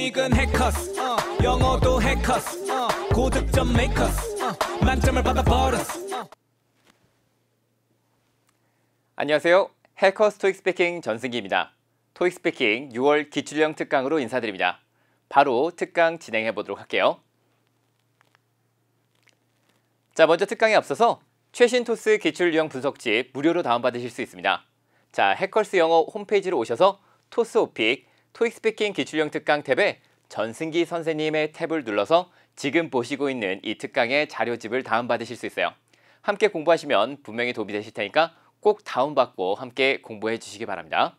수익은 해커스 영어도 해커스 고득점 메이커스 만점을 받아버렸어. 안녕하세요. 해커스 토익 스피킹 전승기입니다. 토익 스피킹 6월 기출형 특강으로 인사드립니다. 바로 특강 진행해 보도록 할게요. 자, 먼저 특강에 앞서서 최신 토스 기출 유형 분석집 무료로 다운받으실 수 있습니다. 자, 해커스 영어 홈페이지로 오셔서 토스 오픽 토익 스피킹 기출형 특강 탭에 전승기 선생님의 탭을 눌러서 지금 보시고 있는 이 특강의 자료집을 다운받으실 수 있어요. 함께 공부하시면 분명히 도움이 되실 테니까 꼭 다운받고 함께 공부해 주시기 바랍니다.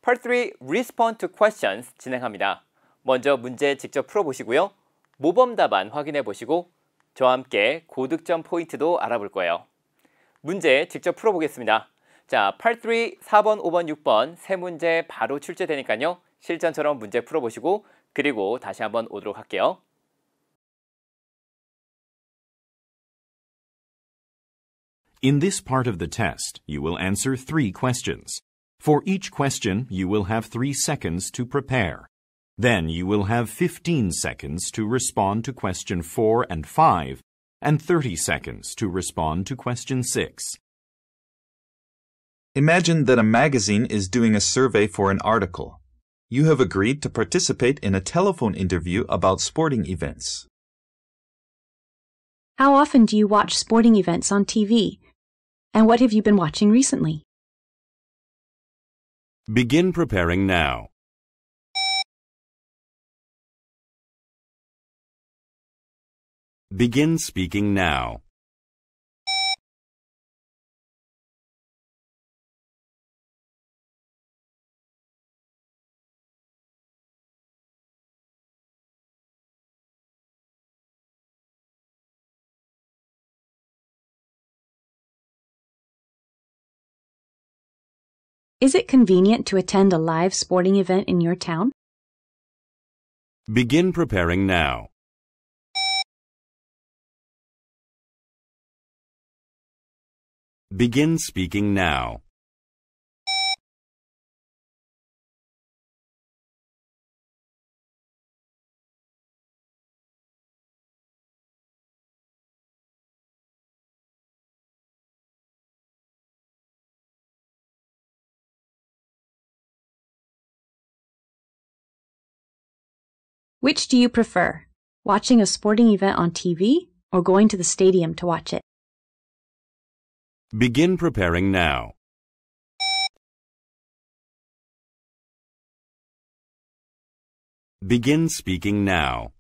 Part 3 Respond to Questions 진행합니다. 먼저 문제 직접 풀어보시고요. 모범 답안 확인해 보시고 저와 함께 고득점 포인트도 알아볼 거예요. 문제 직접 풀어보겠습니다. 자, Part 3 4번, 5번, 6번 세 문제 바로 출제되니까요. 실전처럼 문제 풀어보시고 그리고 다시 한번 오도록 할게요. In this part of the test, you will answer 3 questions. For each question, you will have 3 seconds to prepare. Then you will have 15 seconds to respond to question 4 and 5, and 30 seconds to respond to question 6. Imagine that a magazine is doing a survey for an article. You have agreed to participate in a telephone interview about sporting events. How often do you watch sporting events on TV? And what have you been watching recently? Begin preparing now. Begin speaking now. Is it convenient to attend a live sporting event in your town? Begin preparing now. Begin speaking now. Which do you prefer, watching a sporting event on TV or going to the stadium to watch it? Begin preparing now. Begin speaking now.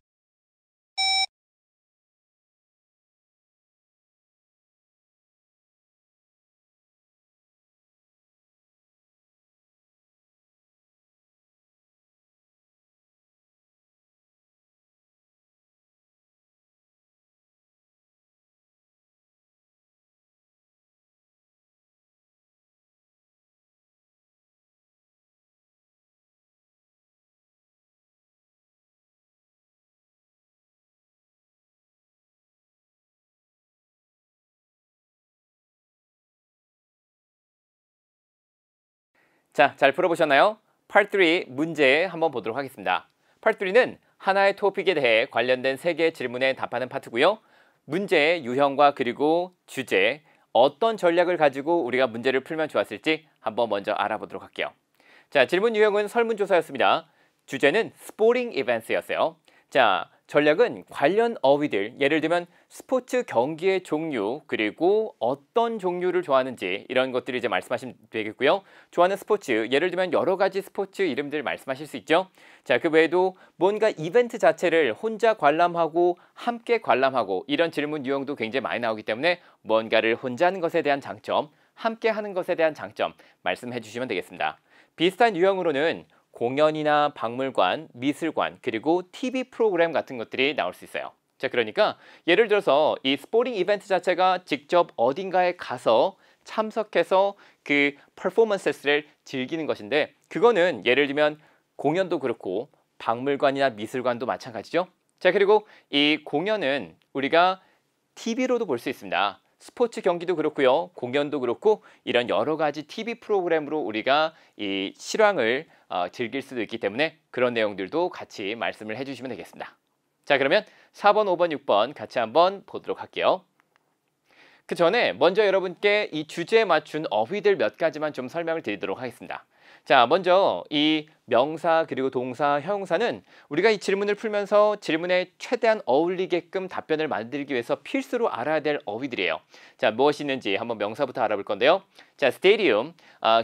자, 잘 풀어보셨나요? Part 3 문제 한번 보도록 하겠습니다. Part 3는 하나의 토픽에 대해 관련된 3개의 질문에 답하는 파트고요. 문제의 유형과 그리고 주제, 어떤 전략을 가지고 우리가 문제를 풀면 좋았을지 한번 먼저 알아보도록 할게요. 자, 질문 유형은 설문조사였습니다. 주제는 스포팅 이벤트였어요. 자, 전략은 관련 어휘들, 예를 들면 스포츠 경기의 종류, 그리고 어떤 종류를 좋아하는지 이런 것들을 이제 말씀하시면 되겠고요. 좋아하는 스포츠, 예를 들면 여러 가지 스포츠 이름들 말씀하실 수 있죠. 자, 그 외에도 뭔가 이벤트 자체를 혼자 관람하고 함께 관람하고 이런 질문 유형도 굉장히 많이 나오기 때문에 뭔가를 혼자 하는 것에 대한 장점, 함께 하는 것에 대한 장점 말씀해 주시면 되겠습니다. 비슷한 유형으로는 공연이나 박물관, 미술관, 그리고 TV 프로그램 같은 것들이 나올 수 있어요. 자, 그러니까 예를 들어서 이 스포팅 이벤트 자체가 직접 어딘가에 가서 참석해서 그 퍼포먼스를 즐기는 것인데 그거는 예를 들면 공연도 그렇고 박물관이나 미술관도 마찬가지죠. 자, 그리고 이 공연은 우리가 TV로도 볼 수 있습니다. 스포츠 경기도 그렇고요. 공연도 그렇고 이런 여러 가지 TV 프로그램으로 우리가 이 실황을 즐길 수도 있기 때문에 그런 내용들도 같이 말씀을 해주시면 되겠습니다. 자, 그러면 4번, 5번, 6번 같이 한번 보도록 할게요. 그 전에 먼저 여러분께 이 주제에 맞춘 어휘들 몇 가지만 좀 설명을 드리도록 하겠습니다. 자, 먼저 이 명사 그리고 동사, 형용사는 우리가 이 질문을 풀면서 질문에 최대한 어울리게끔 답변을 만들기 위해서 필수로 알아야 될 어휘들이에요. 자, 무엇이 있는지 한번 명사부터 알아볼 건데요. 자, 스테디움,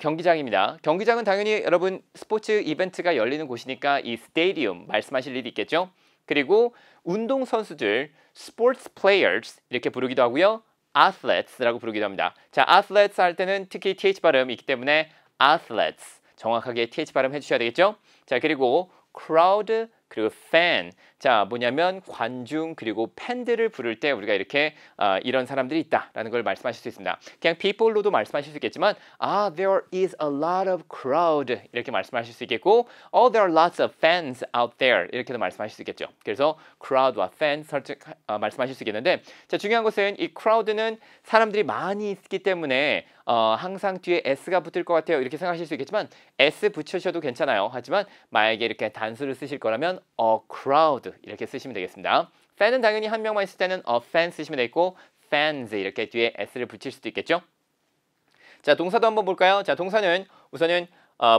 경기장입니다. 경기장은 당연히 여러분 스포츠 이벤트가 열리는 곳이니까 이 스테디움 말씀하실 일이 있겠죠. 그리고 운동선수들, sports players 이렇게 부르기도 하고요. athletes라고 부르기도 합니다. 자, athletes 할 때는 특히 th 발음이 있기 때문에 athletes 정확하게 th 발음 해주셔야 되겠죠. 자, 그리고 crowd 그리고 fan. 자, 뭐냐면 관중 그리고 팬들을 부를 때 우리가 이렇게 이런 사람들이 있다라는 걸 말씀하실 수 있습니다. 그냥 people로도 말씀하실 수 있겠지만 there is a lot of crowd 이렇게 말씀하실 수 있겠고 there are lots of fans out there 이렇게도 말씀하실 수 있겠죠. 그래서 crowd와 fan 말씀하실 수 있겠는데 자, 중요한 것은 이 crowd는 사람들이 많이 있기 때문에 항상 뒤에 s가 붙을 것 같아요. 이렇게 생각하실 수 있겠지만 s 붙여셔도 괜찮아요. 하지만 만약에 이렇게 단수를 쓰실 거라면 a crowd 이렇게 쓰시면 되겠습니다. fan은 당연히 한 명만 있을 때는 a fan 쓰시면 되겠고 fans 이렇게 뒤에 s를 붙일 수도 있겠죠. 자, 동사도 한번 볼까요? 자, 동사는 우선은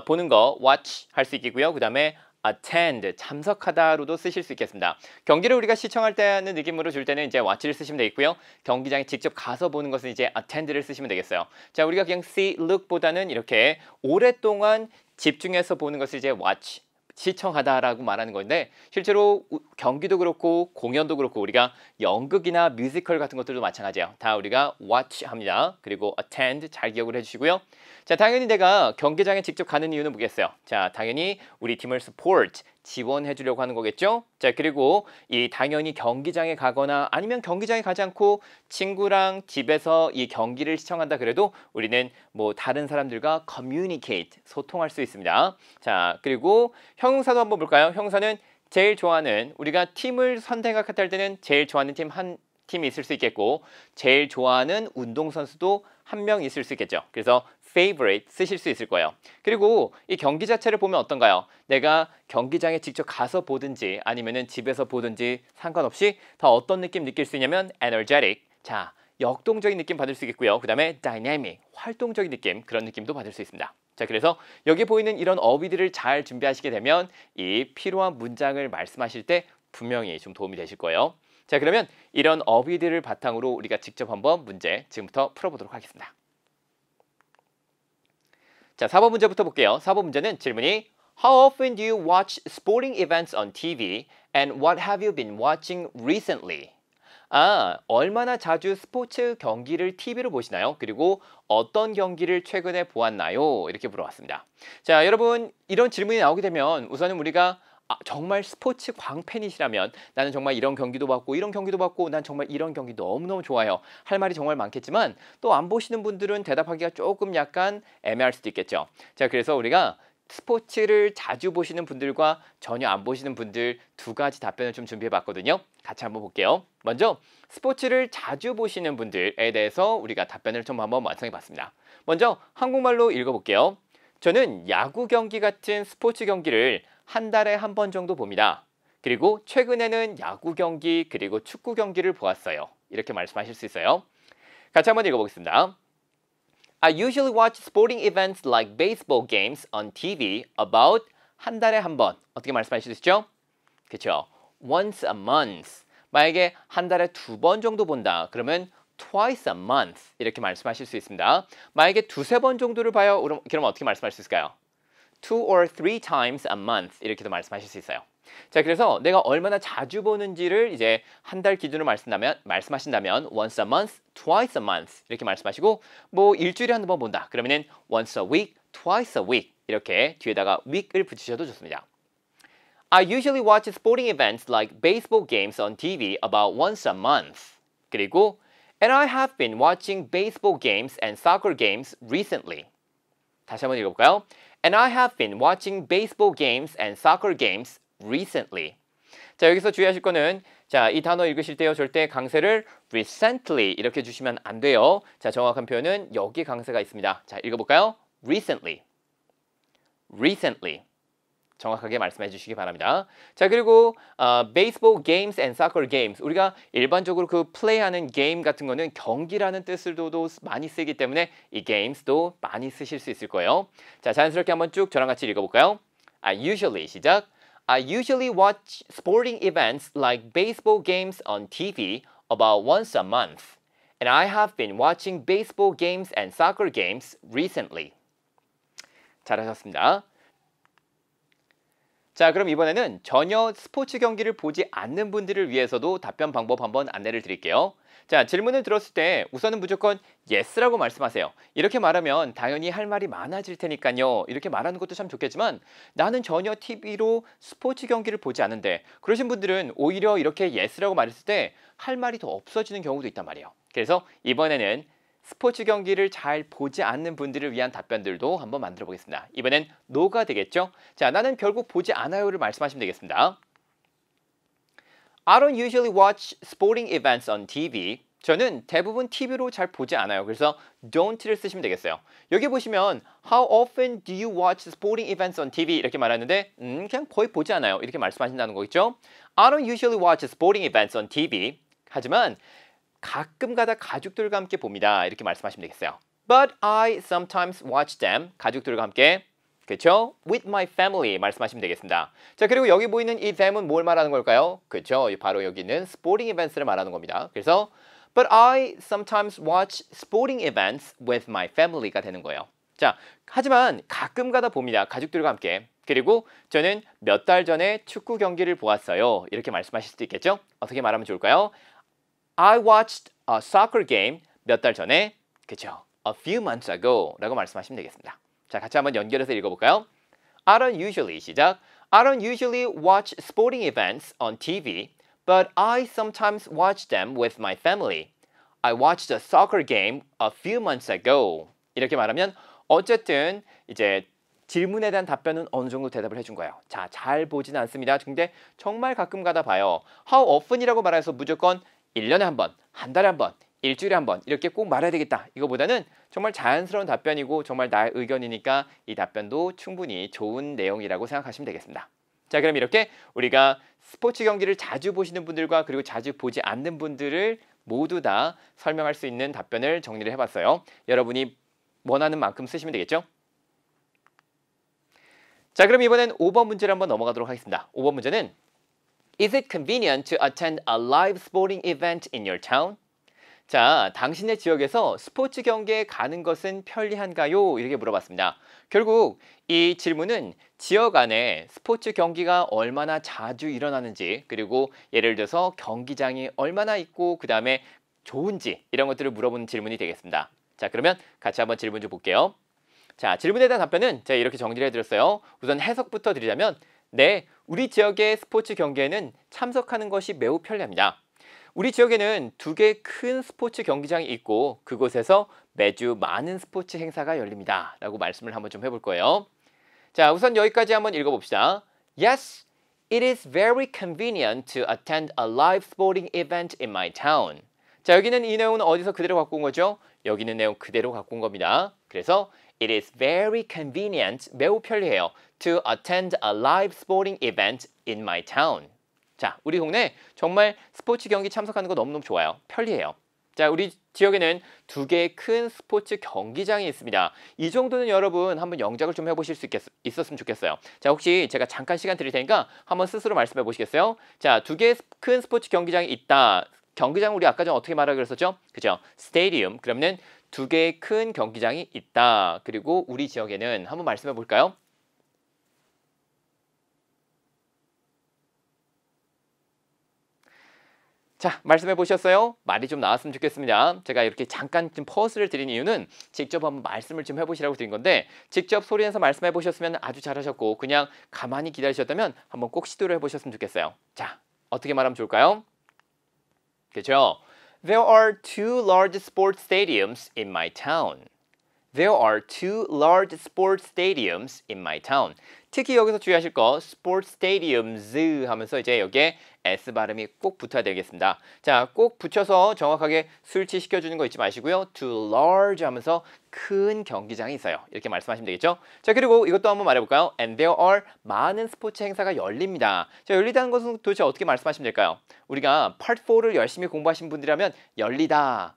보는 거 watch 할 수 있겠고요. 그 다음에 attend 참석하다로도 쓰실 수 있겠습니다. 경기를 우리가 시청할 때는 느낌으로 줄 때는 이제 watch를 쓰시면 되겠고요. 경기장에 직접 가서 보는 것은 이제 attend를 쓰시면 되겠어요. 자, 우리가 그냥 see, look보다는 이렇게 오랫동안 집중해서 보는 것을 이제 watch 시청하다라고 말하는 건데 실제로 경기도 그렇고 공연도 그렇고 우리가 연극이나 뮤지컬 같은 것들도 마찬가지예요. 다 우리가 watch 합니다. 그리고 attend 잘 기억을 해주시고요. 자, 당연히 내가 경기장에 직접 가는 이유는 뭐겠어요? 자, 당연히 우리 팀을 support 지원해 주려고 하는 거겠죠. 자, 그리고 이 당연히 경기장에 가거나 아니면 경기장에 가지 않고 친구랑 집에서 이 경기를 시청한다 그래도 우리는 뭐 다른 사람들과 communicate 소통할 수 있습니다. 자, 그리고 형용사도 한번 볼까요? 형용사는 제일 좋아하는 우리가 팀을 선택할 때는 제일 좋아하는 팀 한 팀이 있을 수 있겠고 제일 좋아하는 운동선수도 한 명 있을 수 있겠죠. 그래서 favorite 쓰실 수 있을 거예요. 그리고 이 경기 자체를 보면 어떤가요? 내가 경기장에 직접 가서 보든지 아니면은 집에서 보든지 상관없이 다 어떤 느낌 느낄 수 있냐면 energetic. 자, 역동적인 느낌 받을 수 있겠고요. 그 다음에 dynamic, 활동적인 느낌, 그런 느낌도 받을 수 있습니다. 자, 그래서 여기 보이는 이런 어휘들을 잘 준비하시게 되면 이 필요한 문장을 말씀하실 때 분명히 좀 도움이 되실 거예요. 자, 그러면 이런 어휘들을 바탕으로 우리가 직접 한번 문제 지금부터 풀어보도록 하겠습니다. 자, 4번 문제부터 볼게요. 4번 문제는 질문이 How often do you watch sporting events on TV and what have you been watching recently? 얼마나 자주 스포츠 경기를 TV로 보시나요? 그리고 어떤 경기를 최근에 보았나요? 이렇게 물어봤습니다. 자, 여러분 이런 질문이 나오게 되면 우선은 우리가 정말 스포츠 광팬이시라면 나는 정말 이런 경기도 봤고 이런 경기도 봤고 난 정말 이런 경기 너무너무 좋아요. 할 말이 정말 많겠지만 또 안 보시는 분들은 대답하기가 조금 약간 애매할 수도 있겠죠. 자, 그래서 우리가 스포츠를 자주 보시는 분들과 전혀 안 보시는 분들 두 가지 답변을 좀 준비해 봤거든요. 같이 한번 볼게요. 먼저 스포츠를 자주 보시는 분들에 대해서 우리가 답변을 좀 한번 완성해 봤습니다. 먼저 한국말로 읽어볼게요. 저는 야구 경기 같은 스포츠 경기를 한 달에 한 번 정도 봅니다. 그리고 최근에는 야구 경기 그리고 축구 경기를 보았어요. 이렇게 말씀하실 수 있어요. 같이 한번 읽어보겠습니다. I usually watch sporting events like baseball games on TV about 한 달에 한 번. 어떻게 말씀하실 수 있죠? 그렇죠. Once a month. 만약에 한 달에 두 번 정도 본다. 그러면 twice a month. 이렇게 말씀하실 수 있습니다. 만약에 두세 번 정도를 봐요. 그러면 어떻게 말씀하실 수 있을까요? 2 or 3 times a month 이렇게도 말씀하실 수 있어요. 자, 그래서 내가 얼마나 자주 보는지를 이제 한 달 기준으로 말씀하신다면 once a month, twice a month 이렇게 말씀하시고 뭐 일주일에 한 번 본다. 그러면은 once a week, twice a week 이렇게 뒤에다가 week을 붙이셔도 좋습니다. I usually watch sporting events like baseball games on TV about once a month. 그리고 and I have been watching baseball games and soccer games recently. 다시 한번 읽어볼까요? And I have been watching baseball games and soccer games recently. 자, 여기서 주의하실 거는 자, 이 단어 읽으실 때요. 절대 강세를 recently 이렇게 주시면 안 돼요. 자, 정확한 표현은 여기 강세가 있습니다. 자, 읽어볼까요? recently. recently. 정확하게 말씀해 주시기 바랍니다. 자, 그리고 baseball games and soccer games. 우리가 일반적으로 그 플레이하는 게임 같은 거는 경기라는 뜻으로도 많이 쓰기 때문에 이 games도 많이 쓰실 수 있을 거예요. 자, 자연스럽게 한번 쭉 저랑 같이 읽어볼까요? usually 시작. I usually watch sporting events like baseball games on TV about once a month. And I have been watching baseball games and soccer games recently. 잘하셨습니다. 자, 그럼 이번에는 전혀 스포츠 경기를 보지 않는 분들을 위해서도 답변 방법 한번 안내를 드릴게요. 자, 질문을 들었을 때 우선은 무조건 yes라고 말씀하세요. 이렇게 말하면 당연히 할 말이 많아질 테니까요. 이렇게 말하는 것도 참 좋겠지만 나는 전혀 TV로 스포츠 경기를 보지 않는데 그러신 분들은 오히려 이렇게 yes라고 말했을 때 할 말이 더 없어지는 경우도 있단 말이에요. 그래서 이번에는 스포츠 경기를 잘 보지 않는 분들을 위한 답변들도 한번 만들어 보겠습니다. 이번엔 no가 되겠죠? 자, 나는 결국 보지 않아요를 말씀하시면 되겠습니다. I don't usually watch sporting events on TV. 저는 대부분 TV로 잘 보지 않아요. 그래서 don't를 쓰시면 되겠어요. 여기 보시면 How often do you watch sporting events on TV? 이렇게 말하는데 그냥 거의 보지 않아요. 이렇게 말씀하신다는 거겠죠? I don't usually watch sporting events on TV. 하지만 가끔 가다 가족들과 함께 봅니다. 이렇게 말씀하시면 되겠어요. But I sometimes watch them. 가족들과 함께. 그렇죠? With my family 말씀하시면 되겠습니다. 자, 그리고 여기 보이는 이 them은 뭘 말하는 걸까요? 그렇죠? 바로 여기 있는 sporting events를 말하는 겁니다. 그래서 But I sometimes watch sporting events with my family가 되는 거예요. 자, 하지만 가끔 가다 봅니다. 가족들과 함께. 그리고 저는 몇 달 전에 축구 경기를 보았어요. 이렇게 말씀하실 수도 있겠죠? 어떻게 말하면 좋을까요? I watched a soccer game 몇 달 전에. 그렇죠? A few months ago 라고 말씀하시면 되겠습니다. 자, 같이 한번 연결해서 읽어볼까요? I don't usually 시작. I don't usually watch sporting events on TV, but I sometimes watch them with my family. I watched a soccer game a few months ago. 이렇게 말하면 어쨌든 이제 질문에 대한 답변은 어느 정도 대답을 해준 거예요. 자, 잘 보지는 않습니다. 근데 정말 가끔 가다 봐요. How often이라고 말해서 무조건 1년에 한 번, 한 달에 한 번, 일주일에 한 번 이렇게 꼭 말해야 되겠다. 이거보다는 정말 자연스러운 답변이고 정말 나의 의견이니까 이 답변도 충분히 좋은 내용이라고 생각하시면 되겠습니다. 자, 그럼 이렇게 우리가 스포츠 경기를 자주 보시는 분들과 그리고 자주 보지 않는 분들을 모두 다 설명할 수 있는 답변을 정리를 해봤어요. 여러분이 원하는 만큼 쓰시면 되겠죠? 자, 그럼 이번엔 5번 문제를 한번 넘어가도록 하겠습니다. 5번 문제는 Is it convenient to attend a live sporting event in your town? 자, 당신의 지역에서 스포츠 경기에 가는 것은 편리한가요? 이렇게 물어봤습니다. 결국 이 질문은 지역 안에 스포츠 경기가 얼마나 자주 일어나는지 그리고 예를 들어서 경기장이 얼마나 있고 그 다음에 좋은지 이런 것들을 물어보는 질문이 되겠습니다. 자, 그러면 같이 한번 질문 좀 볼게요. 자, 질문에 대한 답변은 제가 이렇게 정리를 해드렸어요. 우선 해석부터 드리자면 네, 우리 지역의 스포츠 경기에는 참석하는 것이 매우 편리합니다. 우리 지역에는 2개 큰 스포츠 경기장이 있고 그곳에서 매주 많은 스포츠 행사가 열립니다. 라고 말씀을 한번 좀 해볼 거예요. 자, 우선 여기까지 한번 읽어봅시다. Yes, it is very convenient to attend a live sporting event in my town. 자, 여기는 이 내용은 어디서 그대로 갖고 온 거죠? 여기 있는 내용 그대로 갖고 온 겁니다. 그래서 It is very convenient, 매우 편리해요. To attend a live sporting event in my town. 자, 우리 동네 정말 스포츠 경기 참석하는 거 너무너무 좋아요. 편리해요. 자, 우리 지역에는 2개의 큰 스포츠 경기장이 있습니다. 이 정도는 여러분 한번 영작을 좀 해보실 수 있었으면 좋겠어요. 자, 혹시 제가 잠깐 시간 드릴 테니까 한번 스스로 말씀해 보시겠어요? 자, 2개의 큰 스포츠 경기장이 있다. 경기장 우리 아까 전 어떻게 말하기로 했었죠? 그죠? 스테디움. 그러면 2개의 큰 경기장이 있다. 그리고 우리 지역에는 한번 말씀해 볼까요? 자, 말씀해 보셨어요? 말이 좀 나왔으면 좋겠습니다. 제가 이렇게 잠깐 좀 퍼스를 드린 이유는 직접 한번 말씀을 좀 해보시라고 드린 건데 직접 소리내서 말씀해 보셨으면 아주 잘하셨고 그냥 가만히 기다리셨다면 한번 꼭 시도를 해보셨으면 좋겠어요. 자, 어떻게 말하면 좋을까요? 그렇죠? There are 2 large sports stadiums in my town. There are 2 large sports stadiums in my town. 특히 여기서 주의하실 거 sports stadiums 하면서 이제 여기에 S 발음이 꼭 붙어야 되겠습니다. 자, 꼭 붙여서 정확하게 술치시켜주는 거 잊지 마시고요. Too large 하면서 큰 경기장이 있어요. 이렇게 말씀하시면 되겠죠. 자, 그리고 이것도 한번 말해볼까요? And there are 많은 스포츠 행사가 열립니다. 자, 열리다는 것은 도대체 어떻게 말씀하시면 될까요? 우리가 Part 4를 열심히 공부하신 분들이라면 열리다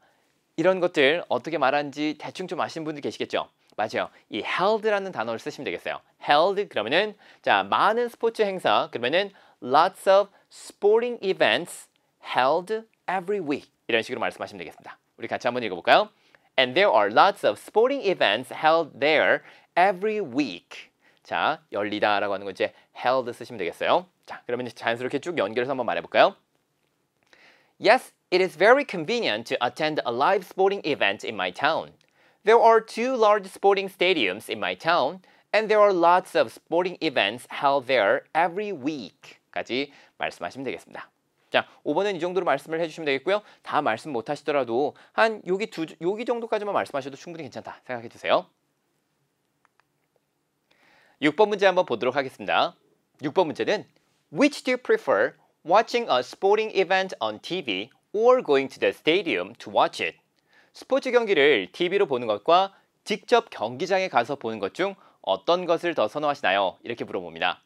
이런 것들 어떻게 말하는지 대충 좀 아시는 분들 계시겠죠? 맞아요. 이 held라는 단어를 쓰시면 되겠어요. held 그러면은 자 많은 스포츠 행사 그러면은 lots of sporting events held every week 이런 식으로 말씀하시면 되겠습니다. 우리 같이 한번 읽어볼까요? And there are lots of sporting events held there every week. 자 열리다라고 하는 건 이제 held 쓰시면 되겠어요. 자 그러면 자연스럽게 쭉 연결해서 한번 말해볼까요? Yes, it is very convenient to attend a live sporting event in my town. There are 2 large sporting stadiums in my town, and there are lots of sporting events held there every week. 까지 말씀하시면 되겠습니다. 자, 5번은 이 정도로 말씀을 해주시면 되겠고요. 다 말씀 못 하시더라도 한 여기 정도까지만 말씀하셔도 충분히 괜찮다 생각해 주세요. 6번 문제 한번 보도록 하겠습니다. 6번 문제는 Which do you prefer? Watching a sporting event on TV or going to the stadium to watch it? 스포츠 경기를 TV로 보는 것과 직접 경기장에 가서 보는 것 중 어떤 것을 더 선호하시나요? 이렇게 물어봅니다.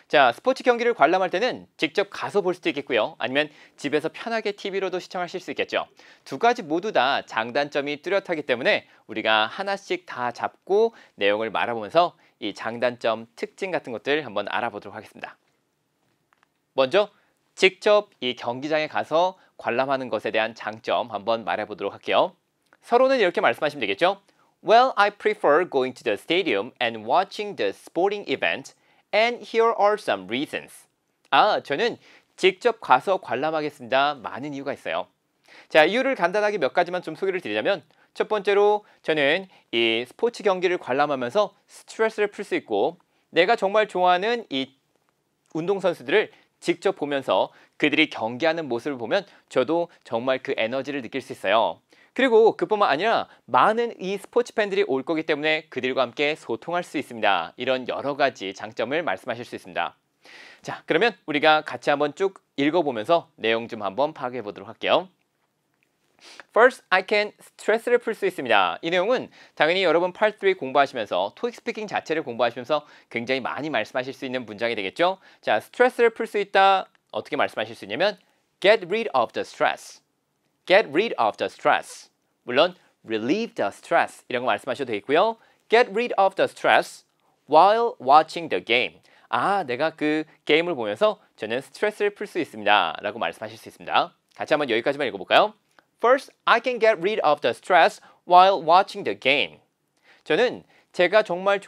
자, 스포츠 경기를 관람할 때는 직접 가서 볼 수도 있겠고요. 아니면 집에서 편하게 TV로도 시청하실 수 있겠죠. 두 가지 모두 다 장단점이 뚜렷하기 때문에 우리가 하나씩 다 잡고 내용을 말아보면서 이 장단점, 특징 같은 것들 한번 알아보도록 하겠습니다. 먼저 직접 이 경기장에 가서 관람하는 것에 대한 장점 한번 말해보도록 할게요. 서로는 이렇게 말씀하시면 되겠죠. Well, I prefer going to the stadium and watching the sporting event, and here are some reasons. 저는 직접 가서 관람하겠습니다. 많은 이유가 있어요. 자, 이유를 간단하게 몇 가지만 좀 소개를 드리자면 첫 번째로 저는 이 스포츠 경기를 관람하면서 스트레스를 풀 수 있고 내가 정말 좋아하는 이 운동선수들을 직접 보면서 그들이 경기하는 모습을 보면 저도 정말 그 에너지를 느낄 수 있어요. 그리고 그뿐만 아니라 많은 이 스포츠 팬들이 올 거기 때문에 그들과 함께 소통할 수 있습니다. 이런 여러 가지 장점을 말씀하실 수 있습니다. 자, 그러면 우리가 같이 한번 쭉 읽어보면서 내용 좀 한번 파악해 보도록 할게요. First, I can 스트레스를 풀 수 있습니다. 이 내용은 당연히 여러분 Part 3 공부하시면서 토익 스피킹 자체를 공부하시면서 굉장히 많이 말씀하실 수 있는 문장이 되겠죠. 자, 스트레스를 풀 수 있다. 어떻게 말씀하실 수 있냐면 get rid of the stress. get rid of the stress. 물론 relieve the stress 이런 거 말씀하셔도 되겠고요. get rid of the stress while watching the game. 내가 그 게임을 보면서 저는 스트레스를 풀 수 있습니다. 라고 말씀하실 수 있습니다. 같이 한번 여기까지만 읽어볼까요? First, I can get rid of the stress while watching the game. 저는 제가 정말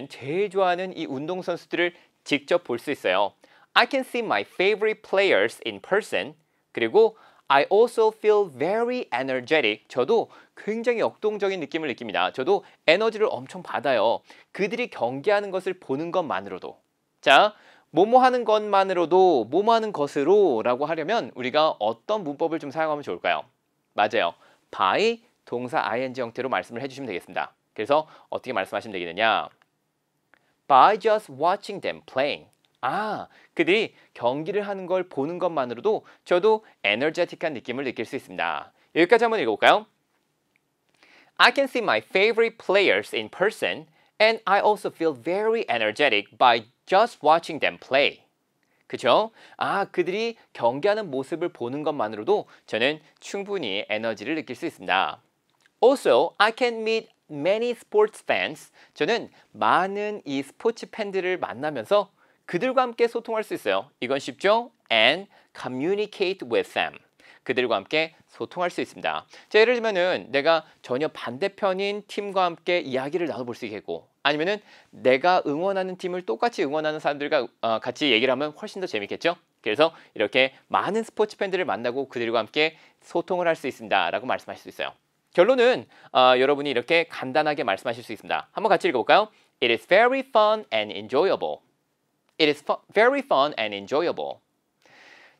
제일 좋아하는 이 운동선수들을 직접 볼 수 있어요. I can see my favorite players in person. 그리고 I also feel very energetic. 저도 굉장히 역동적인 느낌을 느낍니다. 저도 에너지를 엄청 받아요. 그들이 경기하는 것을 보는 것만으로도. 자, 뭐뭐 하는 것만으로도 뭐뭐 하는 것으로 라고 하려면 우리가 어떤 문법을 좀 사용하면 좋을까요? 맞아요. by 동사 ing 형태로 말씀을 해주시면 되겠습니다. 그래서 어떻게 말씀하시면 되겠느냐? By just watching them playing. 그들이 경기를 하는 걸 보는 것만으로도 저도 에너제틱한 느낌을 느낄 수 있습니다. 여기까지 한번 읽어볼까요? I can see my favorite players in person and I also feel very energetic by just watching them play. 그죠? 그들이 경기하는 모습을 보는 것만으로도 저는 충분히 에너지를 느낄 수 있습니다. Also, I can meet many sports fans. 저는 많은 이 스포츠 팬들을 만나면서 그들과 함께 소통할 수 있어요. 이건 쉽죠? And communicate with them. 그들과 함께 소통할 수 있습니다. 자, 예를 들면은 내가 전혀 반대편인 팀과 함께 이야기를 나눠볼 수 있겠고 아니면은 내가 응원하는 팀을 똑같이 응원하는 사람들과 같이 얘기를 하면 훨씬 더 재밌겠죠? 그래서 이렇게 많은 스포츠 팬들을 만나고 그들과 함께 소통을 할 수 있습니다. 라고 말씀하실 수 있어요. 결론은 여러분이 이렇게 간단하게 말씀하실 수 있습니다. 한번 같이 읽어볼까요? It is very fun and enjoyable. It is very fun and enjoyable.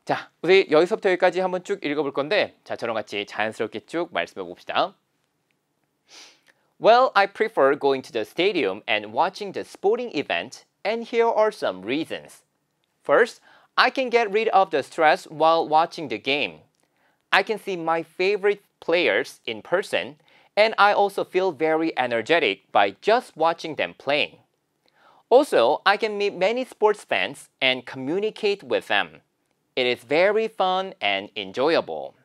자, 우리 여기서부터 여기까지 한번 쭉 읽어볼 건데 자, 저랑 같이 자연스럽게 쭉 말씀해 봅시다. Well, I prefer going to the stadium and watching the sporting event, and here are some reasons. First, I can get rid of the stress while watching the game. I can see my favorite players in person, and I also feel very energetic by just watching them playing. Also, I can meet many sports fans and communicate with them. It is very fun and enjoyable.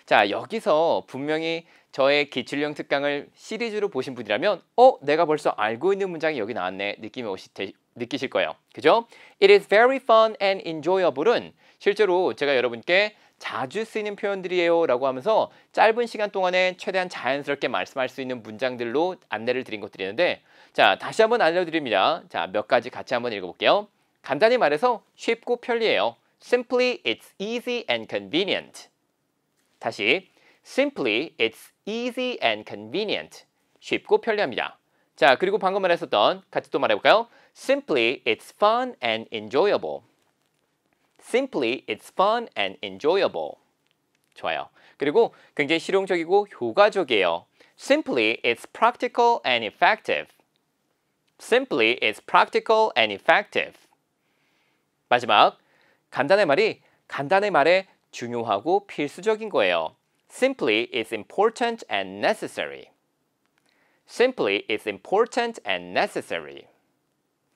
자, 여기서 분명히 저의 기출형 특강을 시리즈로 보신 분이라면 내가 벌써 알고 있는 문장이 여기 나왔네 느끼실 거예요. 그죠? It is very fun and enjoyable은 실제로 제가 여러분께 자주 쓰이는 표현들이에요 라고 하면서 짧은 시간 동안에 최대한 자연스럽게 말씀할 수 있는 문장들로 안내를 드린 것들이었는데 자, 다시 한번 알려드립니다. 자, 몇 가지 같이 한번 읽어볼게요. 간단히 말해서 쉽고 편리해요. Simply, it's easy and convenient. 다시 Simply, it's easy and convenient. 쉽고 편리합니다. 자, 그리고 방금 말했었던 같이 또 말해볼까요? Simply, it's fun and enjoyable. Simply, it's fun and enjoyable. 좋아요. 그리고 굉장히 실용적이고 효과적이에요. Simply, it's practical and effective. Simply, it's practical and effective. 마지막, 간단한 말에 중요하고 필수적인 거예요. Simply, it's important and necessary. Simply, it's important and necessary.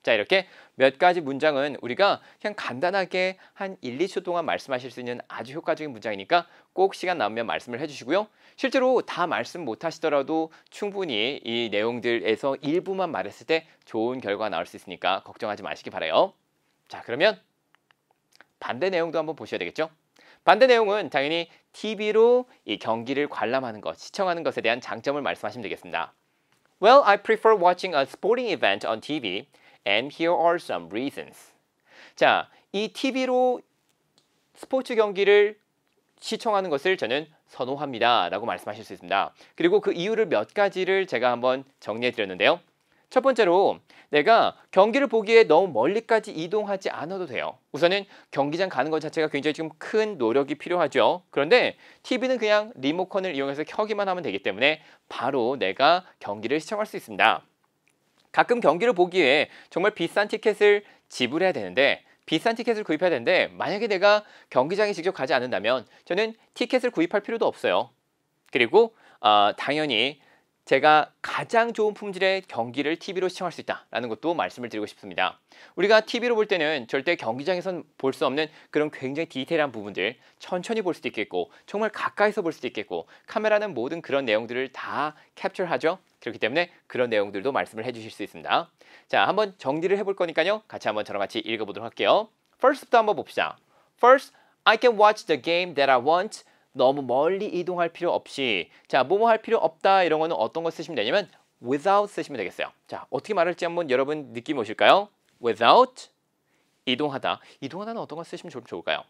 자, 이렇게 몇 가지 문장은 우리가 그냥 간단하게 한 1, 2초 동안 말씀하실 수 있는 아주 효과적인 문장이니까 꼭 시간 나오면 말씀을 해주시고요. 실제로 다 말씀 못 하시더라도 충분히 이 내용들에서 일부만 말했을 때 좋은 결과가 나올 수 있으니까 걱정하지 마시기 바라요. 자, 그러면 반대 내용도 한번 보셔야 되겠죠? 반대 내용은 당연히 TV로 이 경기를 관람하는 것, 시청하는 것에 대한 장점을 말씀하시면 되겠습니다. Well, I prefer watching a sporting event on TV, and here are some reasons. 자, 이 TV로 스포츠 경기를 시청하는 것을 저는 선호합니다 라고 말씀하실 수 있습니다. 그리고 그 이유를 몇 가지를 제가 한번 정리해 드렸는데요. 첫 번째로 내가 경기를 보기에 너무 멀리까지 이동하지 않아도 돼요. 우선은 경기장 가는 것 자체가 굉장히 좀 큰 노력이 필요하죠. 그런데 TV는 그냥 리모컨을 이용해서 켜기만 하면 되기 때문에 바로 내가 경기를 시청할 수 있습니다. 가끔 경기를 보기 위해 정말 비싼 티켓을 지불해야 되는데 비싼 티켓을 구입해야 되는데 만약에 내가 경기장에 직접 가지 않는다면 저는 티켓을 구입할 필요도 없어요. 그리고 당연히 제가 가장 좋은 품질의 경기를 TV로 시청할 수 있다는 것도 말씀을 드리고 싶습니다. 우리가 TV로 볼 때는 절대 경기장에선 볼 수 없는 그런 굉장히 디테일한 부분들 천천히 볼 수도 있겠고 정말 가까이서 볼 수도 있겠고 카메라는 모든 그런 내용들을 다 캡처하죠. 그렇기 때문에 그런 내용들도 말씀을 해주실 수 있습니다. 자, 한번 정리를 해볼 거니까요. 같이 한번 저랑 같이 읽어보도록 할게요. First부터 한번 봅시다. First, I can watch the game that I want. 너무 멀리 이동할 필요 없이 자, 뭐뭐 할 필요 없다 이런 거는 어떤 거 쓰시면 되냐면 without 쓰시면 되겠어요. 자, 어떻게 말할지 한번 여러분 느낌 오실까요? without 이동하다. 이동하다는 어떤 거 쓰시면 좋을까요?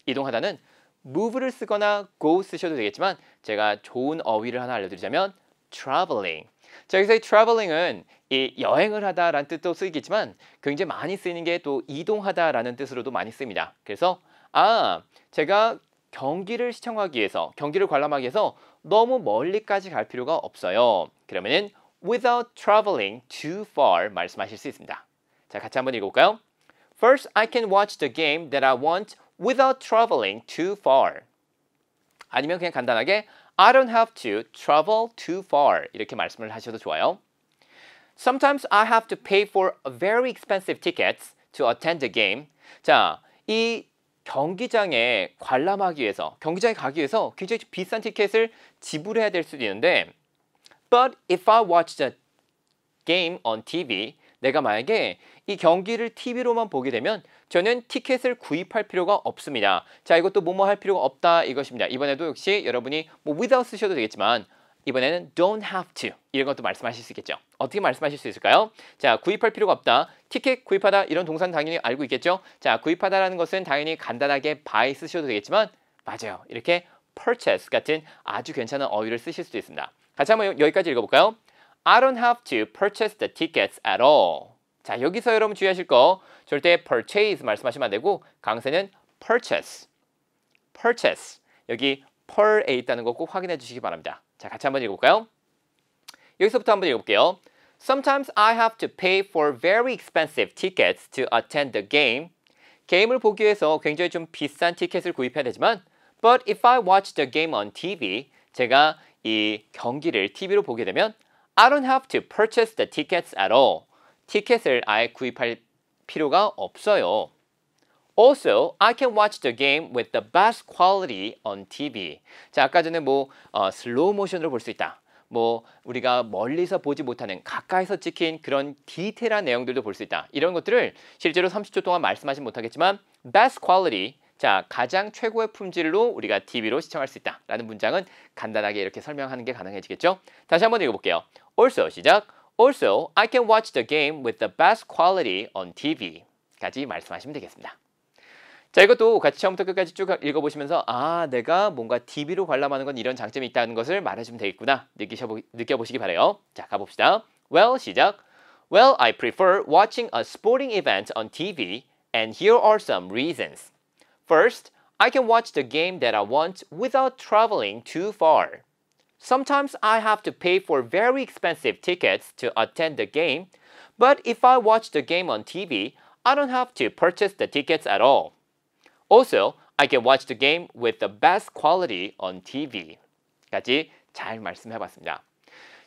이동하다는 move를 쓰거나 go 쓰셔도 되겠지만 제가 좋은 어휘를 하나 알려드리자면 traveling. 자, 여기서 이 traveling은 이 여행을 하다라는 뜻도 쓰이겠지만 굉장히 많이 쓰이는 게 또 이동하다라는 뜻으로도 많이 씁니다. 그래서 제가 경기를 시청하기 위해서, 경기를 관람하기 위해서 너무 멀리까지 갈 필요가 없어요. 그러면은 without traveling too far 말씀하실 수 있습니다. 자, 같이 한번 읽어볼까요? First, I can watch the game that I want without traveling too far. 아니면 그냥 간단하게 I don't have to travel too far 이렇게 말씀을 하셔도 좋아요. Sometimes I have to pay for very expensive tickets to attend the game. 자, 이 경기장에 관람하기 위해서, 경기장에 가기 위해서 굉장히 비싼 티켓을 지불해야 될 수도 있는데 But if I watch the game on TV, 내가 만약에 이 경기를 TV로만 보게 되면 저는 티켓을 구입할 필요가 없습니다. 자, 이것도 뭐뭐 할 필요가 없다 이것입니다. 이번에도 역시 여러분이 뭐 without 쓰셔도 되겠지만 이번에는 don't have to 이런 것도 말씀하실 수 있겠죠. 어떻게 말씀하실 수 있을까요? 자, 구입할 필요가 없다. 티켓 구입하다 이런 동사는 당연히 알고 있겠죠. 자, 구입하다라는 것은 당연히 간단하게 buy 쓰셔도 되겠지만 맞아요. 이렇게 purchase 같은 아주 괜찮은 어휘를 쓰실 수도 있습니다. 같이 한번 여기까지 읽어볼까요? I don't have to purchase the tickets at all. 자, 여기서 여러분 주의하실 거 절대 purchase 말씀하시면 안 되고 강세는 purchase. purchase. 여기 per에 있다는 거 꼭 확인해 주시기 바랍니다. 자, 같이 한번 읽어볼까요? 여기서부터 한번 읽어볼게요. Sometimes I have to pay for very expensive tickets to attend the game. 게임을 보기 위해서 굉장히 좀 비싼 티켓을 구입해야 되지만 But if I watch the game on TV, 제가 이 경기를 TV로 보게 되면 I don't have to purchase the tickets at all. 티켓을 아예 구입할 필요가 없어요. Also, I can watch the game with the best quality on TV. 자, 아까 전에 슬로우 모션으로 볼 수 있다. 우리가 멀리서 보지 못하는 가까이서 찍힌 그런 디테일한 내용들도 볼 수 있다. 이런 것들을 실제로 30초 동안 말씀하진 못하겠지만 best quality, 자, 가장 최고의 품질로 우리가 TV로 시청할 수 있다. 라는 문장은 간단하게 이렇게 설명하는 게 가능해지겠죠? 다시 한번 읽어볼게요. Also, 시작. Also, I can watch the game with the best quality on TV. 까지 말씀하시면 되겠습니다. 자, 이것도 같이 처음부터 끝까지 쭉 읽어보시면서 내가 뭔가 TV로 관람하는 건 이런 장점이 있다는 것을 말해주면 되겠구나 느껴보시기 바래요. 자, 가봅시다. Well, 시작. Well, I prefer watching a sporting event on TV and here are some reasons. First, I can watch the game that I want without traveling too far. Sometimes I have to pay for very expensive tickets to attend the game, but if I watch the game on TV, I don't have to purchase the tickets at all. Also, I can watch the game with the best quality on TV. 까지 잘 말씀해봤습니다.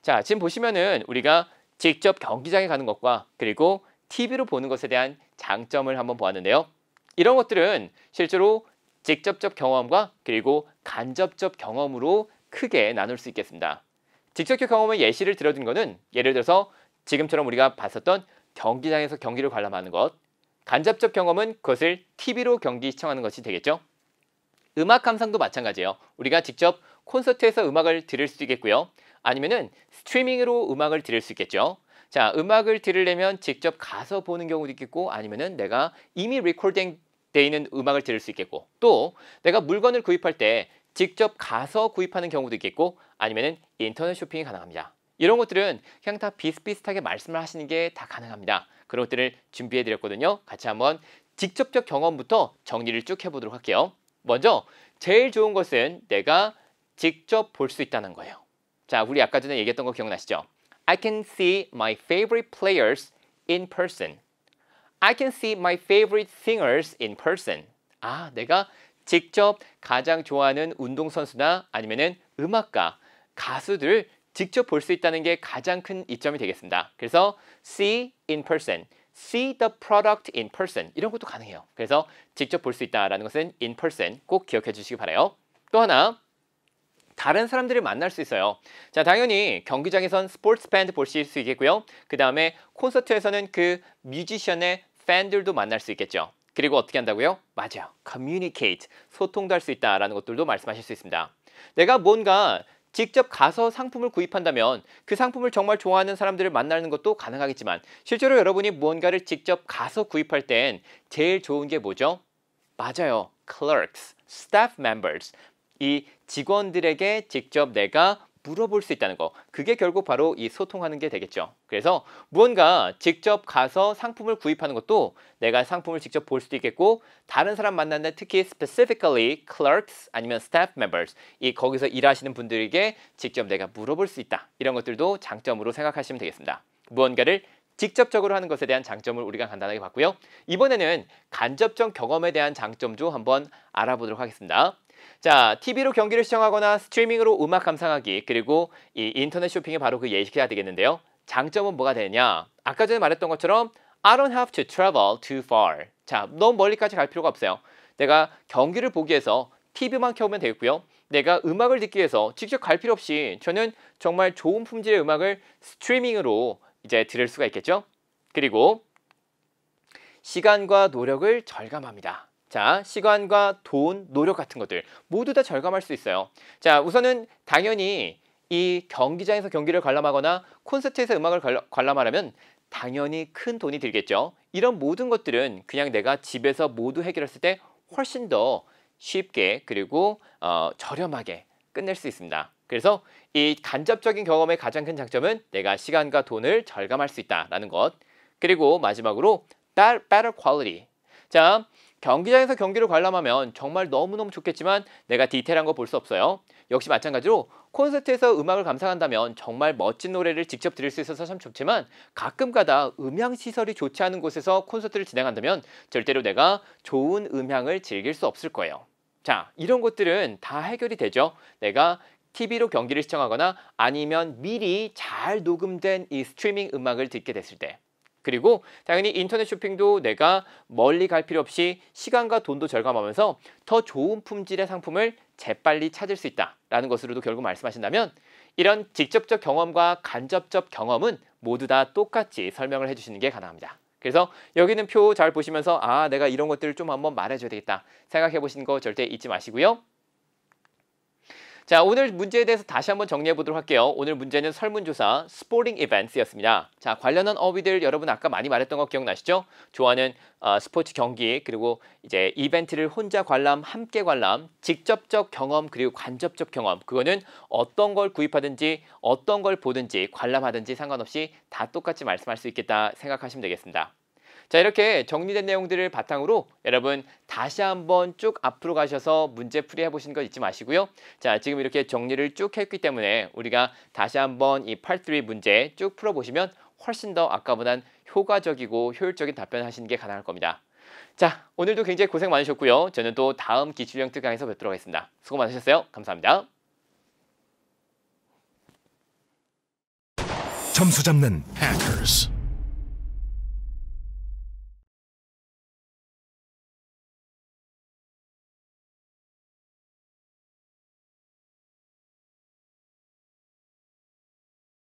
자, 지금 보시면은 우리가 직접 경기장에 가는 것과 그리고 TV로 보는 것에 대한 장점을 한번 보았는데요. 이런 것들은 실제로 직접적 경험과 그리고 간접적 경험으로 크게 나눌 수 있겠습니다. 직접적 경험의 예시를 들어준 거는 예를 들어서 지금처럼 우리가 봤었던 경기장에서 경기를 관람하는 것, 간접적 경험은 그것을 TV로 경기 시청하는 것이 되겠죠. 음악 감상도 마찬가지예요. 우리가 직접 콘서트에서 음악을 들을 수도 있겠고요. 아니면은 스트리밍으로 음악을 들을 수 있겠죠. 자, 음악을 들으려면 직접 가서 보는 경우도 있겠고 아니면은 내가 이미 리코딩 돼 있는 음악을 들을 수 있겠고 또 내가 물건을 구입할 때 직접 가서 구입하는 경우도 있겠고 아니면은 인터넷 쇼핑이 가능합니다. 이런 것들은 그냥 다 비슷비슷하게 말씀을 하시는 게 다 가능합니다. 그런 것들을 준비해 드렸거든요. 같이 한번 직접적 경험부터 정리를 쭉 해보도록 할게요. 먼저 제일 좋은 것은 내가 직접 볼 수 있다는 거예요. 자, 우리 아까 전에 얘기했던 거 기억나시죠? I can see my favorite players in person. I can see my favorite singers in person. 내가 직접 가장 좋아하는 운동선수나 아니면은 음악가, 가수들 직접 볼 수 있다는 게 가장 큰 이점이 되겠습니다. 그래서 see in person, see the product in person 이런 것도 가능해요. 그래서 직접 볼 수 있다라는 것은 in person 꼭 기억해 주시기 바라요. 또 하나, 다른 사람들을 만날 수 있어요. 자, 당연히 경기장에선 스포츠 밴드 볼 수 있겠고요. 그 다음에 콘서트에서는 그 뮤지션의 팬들도 만날 수 있겠죠. 그리고 어떻게 한다고요? 맞아요. communicate, 소통도 할 수 있다라는 것들도 말씀하실 수 있습니다. 내가 뭔가 직접 가서 상품을 구입한다면 그 상품을 정말 좋아하는 사람들을 만나는 것도 가능하겠지만 실제로 여러분이 무언가를 직접 가서 구입할 땐 제일 좋은 게 뭐죠? 맞아요. clerks, staff members. 이 직원들에게 직접 내가 물어볼 수 있다는 거. 그게 결국 바로 이 소통하는 게 되겠죠. 그래서 무언가 직접 가서 상품을 구입하는 것도 내가 상품을 직접 볼 수도 있겠고 다른 사람 만나는데 특히 specifically clerks 아니면 staff members 이 거기서 일하시는 분들에게 직접 내가 물어볼 수 있다. 이런 것들도 장점으로 생각하시면 되겠습니다. 무언가를 직접적으로 하는 것에 대한 장점을 우리가 간단하게 봤고요. 이번에는 간접적 경험에 대한 장점도 한번 알아보도록 하겠습니다. 자, TV로 경기를 시청하거나 스트리밍으로 음악 감상하기 그리고 이 인터넷 쇼핑이 바로 그 예시가 되겠는데요. 장점은 뭐가 되느냐? 아까 전에 말했던 것처럼 I don't have to travel too far. 자, 너무 멀리까지 갈 필요가 없어요. 내가 경기를 보기 위해서 TV만 켜면 되겠고요. 내가 음악을 듣기 위해서 직접 갈 필요 없이 저는 정말 좋은 품질의 음악을 스트리밍으로 이제 들을 수가 있겠죠. 그리고 시간과 노력을 절감합니다. 자, 시간과 돈, 노력 같은 것들 모두 다 절감할 수 있어요. 자, 우선은 당연히 이 경기장에서 경기를 관람하거나 콘서트에서 음악을 관람하려면 당연히 큰 돈이 들겠죠. 이런 모든 것들은 그냥 내가 집에서 모두 해결했을 때 훨씬 더 쉽게 그리고 저렴하게 끝낼 수 있습니다. 그래서 이 간접적인 경험의 가장 큰 장점은 내가 시간과 돈을 절감할 수 있다는 것. 그리고 마지막으로 better quality. 자, 경기장에서 경기를 관람하면 정말 너무너무 좋겠지만 내가 디테일한 거 볼 수 없어요. 역시 마찬가지로 콘서트에서 음악을 감상한다면 정말 멋진 노래를 직접 들을 수 있어서 참 좋지만 가끔가다 음향시설이 좋지 않은 곳에서 콘서트를 진행한다면 절대로 내가 좋은 음향을 즐길 수 없을 거예요. 자, 이런 것들은 다 해결이 되죠. 내가 TV로 경기를 시청하거나 아니면 미리 잘 녹음된 이 스트리밍 음악을 듣게 됐을 때. 그리고 당연히 인터넷 쇼핑도 내가 멀리 갈 필요 없이 시간과 돈도 절감하면서 더 좋은 품질의 상품을 재빨리 찾을 수 있다라는 것으로도 결국 말씀하신다면 이런 직접적 경험과 간접적 경험은 모두 다 똑같이 설명을 해주시는 게 가능합니다. 그래서 여기는 표 잘 보시면서 아, 내가 이런 것들을 좀 한번 말해줘야 되겠다 생각해 보시는 거 절대 잊지 마시고요. 자, 오늘 문제에 대해서 다시 한번 정리해 보도록 할게요. 오늘 문제는 설문조사 스포팅 이벤트였습니다. 자, 관련한 어휘들 여러분 아까 많이 말했던 거 기억나시죠? 좋아하는 스포츠 경기, 그리고 이제 이벤트를 혼자 관람, 함께 관람, 직접적 경험, 그리고 간접적 경험. 그거는 어떤 걸 구입하든지 어떤 걸 보든지 관람하든지 상관없이 다 똑같이 말씀할 수 있겠다 생각하시면 되겠습니다. 자, 이렇게 정리된 내용들을 바탕으로 여러분 다시 한번 쭉 앞으로 가셔서 문제 풀이해 보시는 거 잊지 마시고요. 자, 지금 이렇게 정리를 쭉 했기 때문에 우리가 다시 한번 이 Part 3 문제 쭉 풀어보시면 훨씬 더 아까보단 효과적이고 효율적인 답변을 하시는 게 가능할 겁니다. 자, 오늘도 굉장히 고생 많으셨고요. 저는 또 다음 기출형 특강에서 뵙도록 하겠습니다. 수고 많으셨어요. 감사합니다. 점수 잡는 Hackers.